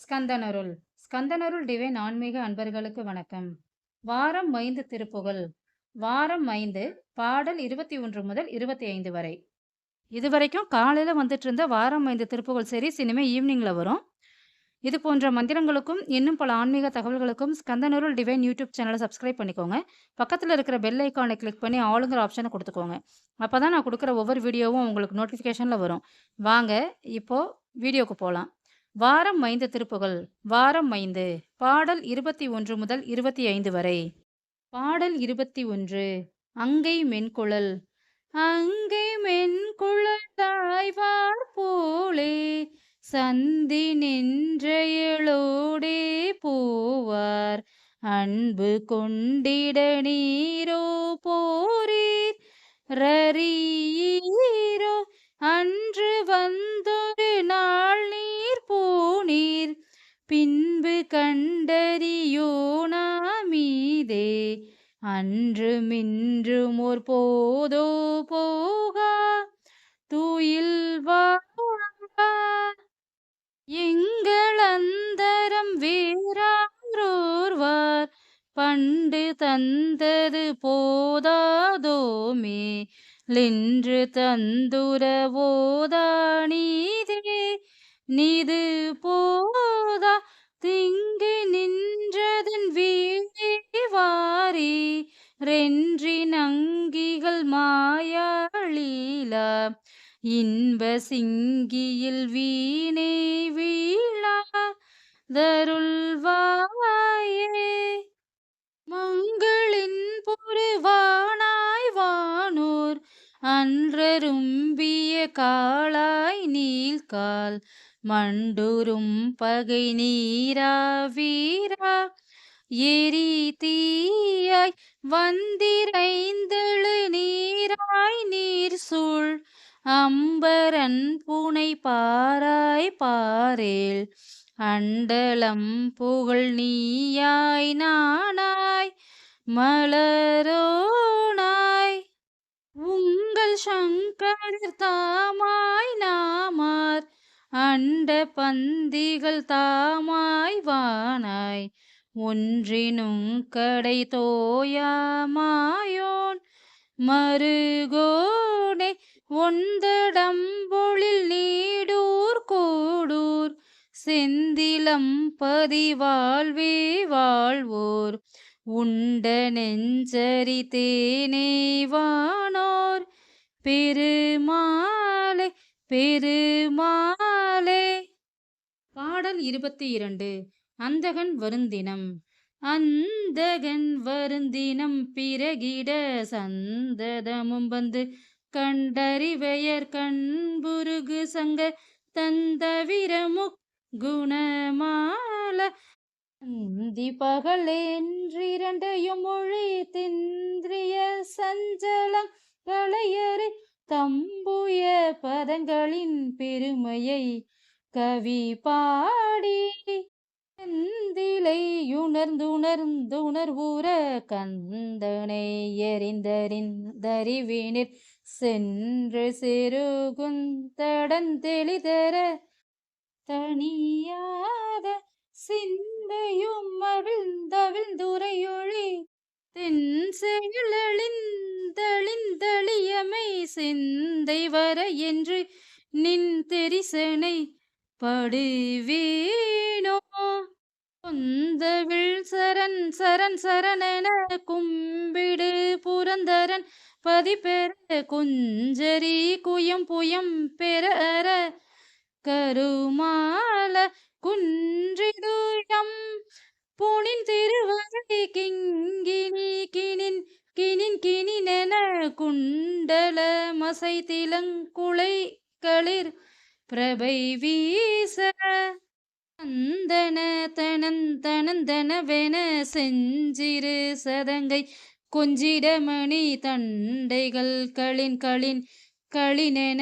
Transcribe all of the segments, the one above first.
ஸ்கந்தனருள் ஸ்கந்தனருள் divine ஆன்மீக அன்பர்களுக்கு வணக்கம். வாரம் 5 திருப்புகழ். வாரம் 5 பாடல் 21 முதல் 25 வரை. இதுவரைக்கும் காலையில வந்துட்டு இருந்த வாரம் 5 திருப்புகழ் சீரிஸ் இனிமே ஈவினிங்ல வரும். இது போன்ற மந்திரங்களுக்கும் இன்னும் பல ஆன்மீக தகவல்களுக்கும் ஸ்கந்தனருள் டிவைன் யூடியூப் சேனலை சப்ஸ்கிரைப் பண்ணிக்கோங்க. பக்கத்தில் இருக்கிற பெல் ஐக்கானை கிளிக் பண்ணி ஆளுங்கிற ஆப்ஷனை கொடுத்துக்கோங்க. அப்பதான் நான் கொடுக்குற ஒவ்வொரு வீடியோவும் உங்களுக்கு நோட்டிஃபிகேஷன்ல வரும். வாங்க இப்போ வீடியோக்கு போலாம். வாரம் 5 திருப்புகழ். வாரம் 5 பாடல் 21 முதல் 25 வரை. பாடல் 21. அங்கை மென்குழல். அங்கை மென்குழலாய்வார் போலே சந்தி நின்ற எழோடே போவார் அன்பு கொண்டிட நீரோ போரீர் ரரீரோ அன்று வந்தொரு நாள் நீர் போனீர் பின்பு கண்டறியோனா மீதே அன்று மின்றும் ஓர் போதோ போகா தூயில் வாழா எங்கள் அந்தரம் வேறாரோர்வார் பண்டு தந்தது போதாதோமே லென்று தந்துரவோதா நீதே நீது போதா திங்கு நின்றதன் வீடே வாரி ரென்றி நங்கிகள் மாயாளீலா இன்ப சிங்கியில் வீணே வீழா தருள்வாயே மங்களின் பொருவானாய் வானோர் அன்றரும்பிய காளாய் நீள்கால் மண்டுரும் பகை நீரா வீரா எரி தீயாய் வந்திரைந்தெழு நீராய் நீர் சூழ் அம்பரன் புனை பாராய் பாரேல் அண்டலம் புகழ் நீயாய் நானாய் மலரோனாய் உங்கள் சங்கரர் தாமாய் நாமார் அண்ட பந்திகள் தாமாய் வானாய் ஒன்றினும் கடை தோயாமாயோன் மருகோனே ஒந்தடம்பொழில் நீடூர் கோடூர் செந்திலம் பதிவாழ்வே வாழ்வோர் உண்ட நெஞ்சரி தேனே வானோர் பெருமாளே பெருமாளே. பாடல் 22. அந்தகன் வருந்தினம். அந்தகன் வருந்தினம் பிறகிட சந்ததமும் வந்து கண்டறிவையர் கண்புருகு சங்க தந்தவிரமுக் குணமால அந்தி பகலென்றிரண்டையும் மொழி திந்திரிய சஞ்சலம் களையறி தம்புய பதங்களின் பெருமையை கவி பாடி செந்திலையுணர்ந்துணர்ந்துணர்வுற கந்தனை எறிந்தறிந்தறிவினிற் சென்று செருகுந்தடன் தெளிதர தனியாத சிந்தையும் மகிழ்ந்தவிழ்ந்துரையொழி தென் செயலழிந்தழிந்தழியமை சிந்தை வர என்று நின் தெரிசனை படுவேனோ கொந்தவிழ் சரண் சரண் சரணென கும்பிடு புரந்தரன் பதிபெற குஞ்சரி குயம் புயம் பெற கருமால குன்றிடுயம் புனின் திருவரை கிங்கினி கினின் கினின் கினினென குண்டல மசை திலங்குளை களிர் பிரபை வீச தந்தன தனந்தனவென செஞ்சிறு சதங்கை கொஞ்சிடமணி தண்டைகள் களின் களின் களினென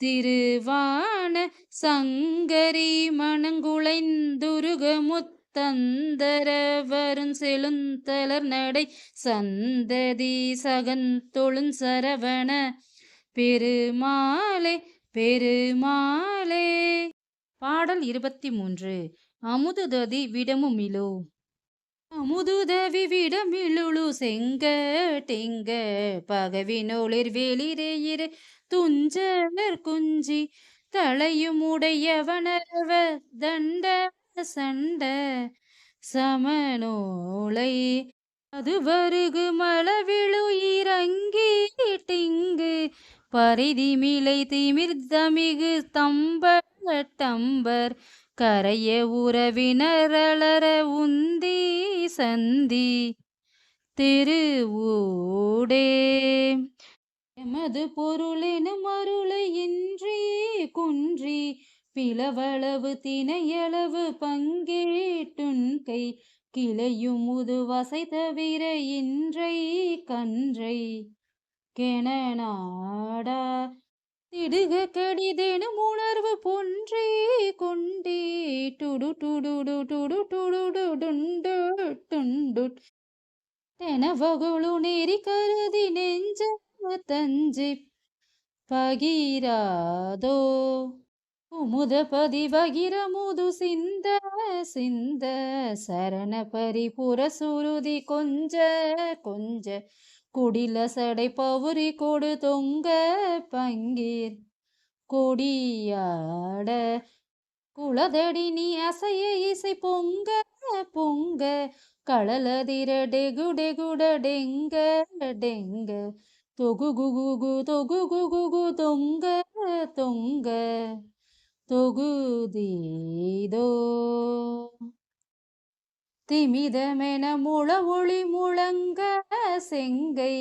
திருவான சங்கரி மணங்குளைந்துருகமுத் தந்தர வருண் செழுந்தலர் நடை சந்ததி சகந்தொழுஞ் சரவண பெருமாளே பெருமாளே. பாடல் 23. அமுதுததி விடமுமிழு. அமுதுதவி விடமிழுಳು செங்கட்டிங்க பகவினொளிர் வெளிரேயிரு துஞ்சலர் குஞ்சி தலையும் உடையவனரவ தண்ட சண்ட சமநூலை அது வருகு மளவிழு இறங்கிட்டிங்கு பரிதிமிலை திமிர்தமிகு தம்பர் கரைய உறவினரளர உந்தி சந்தி திருவூடே எமது பொருளெனும் அருளை இன்றி குன்றி பிளவளவு தினையளவு பங்கேட்டுண்கை கிளையும் முதுவசை தவிர இன்றை கன்றை கெனநாடா திடுக கடிதெனும் உணர்வு பொன்றே கொண்டே டுடு டுடு டுடு டுடு டுண்டு டுண்டு தெனவகுளு நெறி கருதி நெஞ்ச தஞ்சி பகிராதோ குமுதபதி வகிரமுது சிந்த சிந்த சரண பரிபுர சுருதி கொஞ்ச கொஞ்ச குடில சடை பவுரி கொடு தொங்க பங்கீர் கொடியாட குளதடி நீ அசைய இசை பொங்க பொங்க களலதிர டெகு டெகுட டெங்க டெங்க தொகு குகு தொகு குகு தொங்க தொங்க தொகுதீதோ திமிதமென முள ஒளி முழங்க செங்கை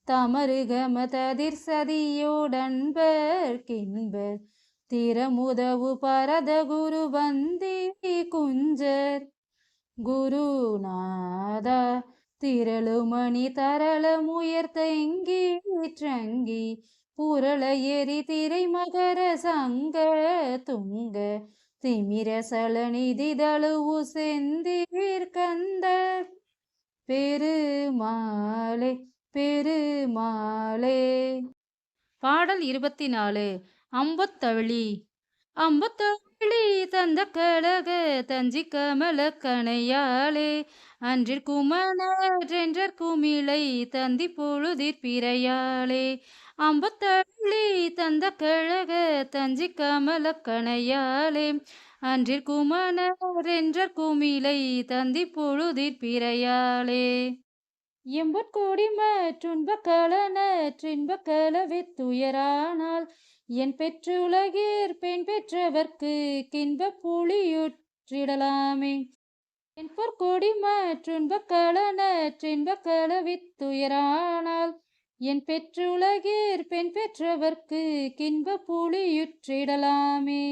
தமருகம ததிர் சதியோடன்பர் கின்பர் திறமுதவு பரத குரு வந்தி குஞ்சர் குருநாதா திரளுமணி தரள முயர்த்தங்கி ட்ரங்கி புரள எரி திரை மகர சங்க துங்க திமிர சலநிதி தழுவு செந்தீர் கந்த பெருமாளே பெருமாளே. பாடல் 24. அம்பத்தவழி. அம்பத்தவழி தந்த கழக தஞ்சி கமல கணையாளே அன்றிற் குமணன்றென்றற் குமிழை தந்தி பொழுதிற் பிறையாளே அம்பத்தவழி தந்த கழக தஞ்சி கமல கணையாளே அன்றிற் குமணன்றென்றற் குமிழை தந்தி பொழுதிற் பிறையாளே எம்பொற்கோடி மற்றுன்பக் களனற்றின்பக் களவித் துயரானால் என் பெற்றுலகீர் பெண் பெற்றவர்க்கு கின்பப் புலியுற்றிடலாமே என் பொற்கொடி மற்றுன்பக் களனற்றின்பக் களவித் துயரானால் என் பெற்றுலகீர் பெண் பெற்றவர்க்கு கின்பப் புலியுற்றிடலாமே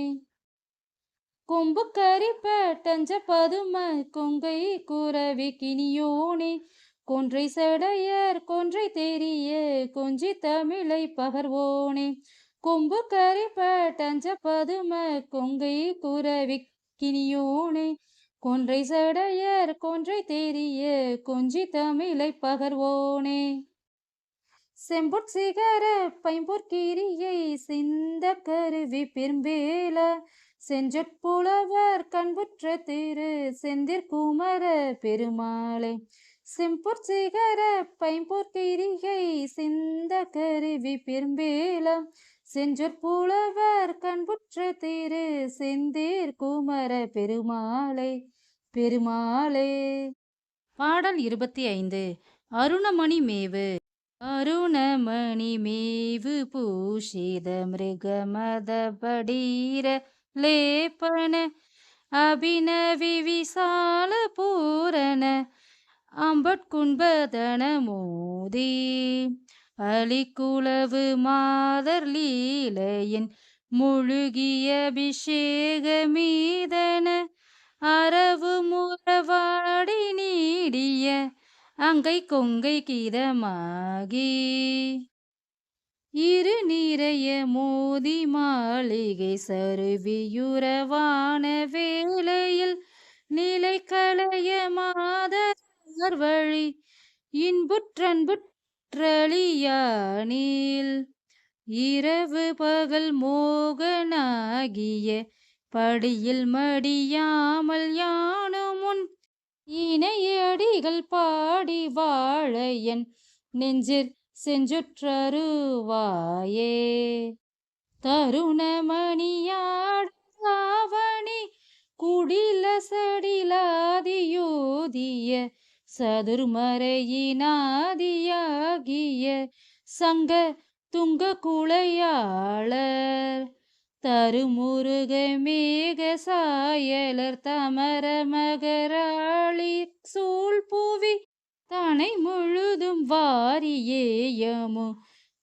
கொம்பு கரிப்பட்டஞ்ச பதும கொங்கை குரவி கினியோனே கொன்றை சடையர் கொன்றை தெரிய கொஞ்சி தமிழை பகர்வோனே கொம்பு கரிப்பட்டஞ்ச பதும கொங்கை குரவி கினியோனே கொன்றை சடையர் கொன்றை தெரிய கொஞ்சி தமிழை பகர்வோனே செம்பொற் சிகர பைம்பொற்கிரியை சிந்த கருவி பெரும்பேல செஞ்சொற்புலவர் கண்புற்ற திரு செந்திற் குமர பெருமாளே செம்பொற் சிகர பைம்பொற்கிரியை சிந்த கருவி பெரும்பேல செஞ்சொற்புலவர் கண்புற்ற திரு செந்திற் குமர பெருமாளே பெருமாளே. பாடல் 25. அருணமணி மேவு. அருணமணி மேவு பூஷித மிருகமத படீர லேபன அபிநவி விசால பூரண அம்பட்குண்பதன மோதி அலிக்குளவு மாதர் லீலையின் முழுகிய அபிஷேக மீதன அரவு முறவாடி நீடிய அங்கை கொங்கை கீதமாகி இரு நிறைய மோதி மாளிகை சருவியுறவான வேளையில் நிலை களைய மாதர் வழி இன்புற்றன்புற்றளியானில் இரவு பகல் மோகனாகிய படியில் மடியாமல் யானும் உன் இணையடிகள் பாடி வாழ என் நெஞ்சிற் செஞ்சுற்றருவாயே. தருணமணியாடாவணி குடில சடிலாதியோதிய சதுர்மறையினாதியாகிய சங்க துங்க குளையாளர் தருமுருக மேக சாயலர் தமர மகராளி சூழ்புவி தனை முழுதும் வாரியேயமு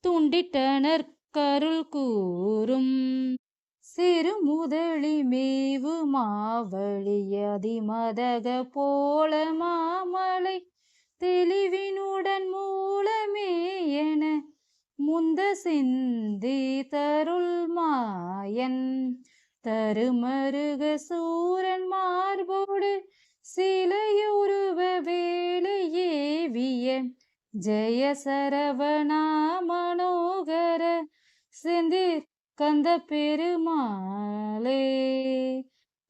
துண்டிட்டனர் கருள் கூறும் சிறு முதலி மேவு மாவழி அதிமதக போல மாமலை தெளிவினுடன் மூலமே என முந்த சிந்தி தருள் மாயன் தருமருக சூரன் மார்போடு சிலையுருவ வேலையேவிய ஜெய சரவணா மனோகர செந்திற் கந்த பெருமாளே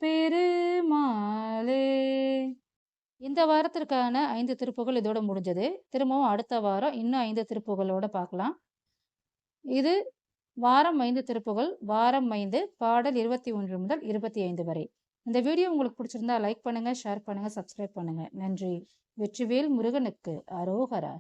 பெருமாளே. இந்த வாரத்திற்கான 5 திருப்புகள் இதோட முடிஞ்சது. திரும்பவும் அடுத்த வாரம் இன்னும் 5 திருப்புகளோட பார்க்கலாம். இது வாரம் 5 திருப்புகள், வாரம் 5, பாடல் 21 முதல் 25 வரை. இந்த வீடியோ உங்களுக்கு பிடிச்சிருந்தா லைக் பண்ணுங்க, ஷேர் பண்ணுங்க, சப்ஸ்கிரைப் பண்ணுங்க. நன்றி. வெற்றிவேல் முருகனுக்கு அரோகரா.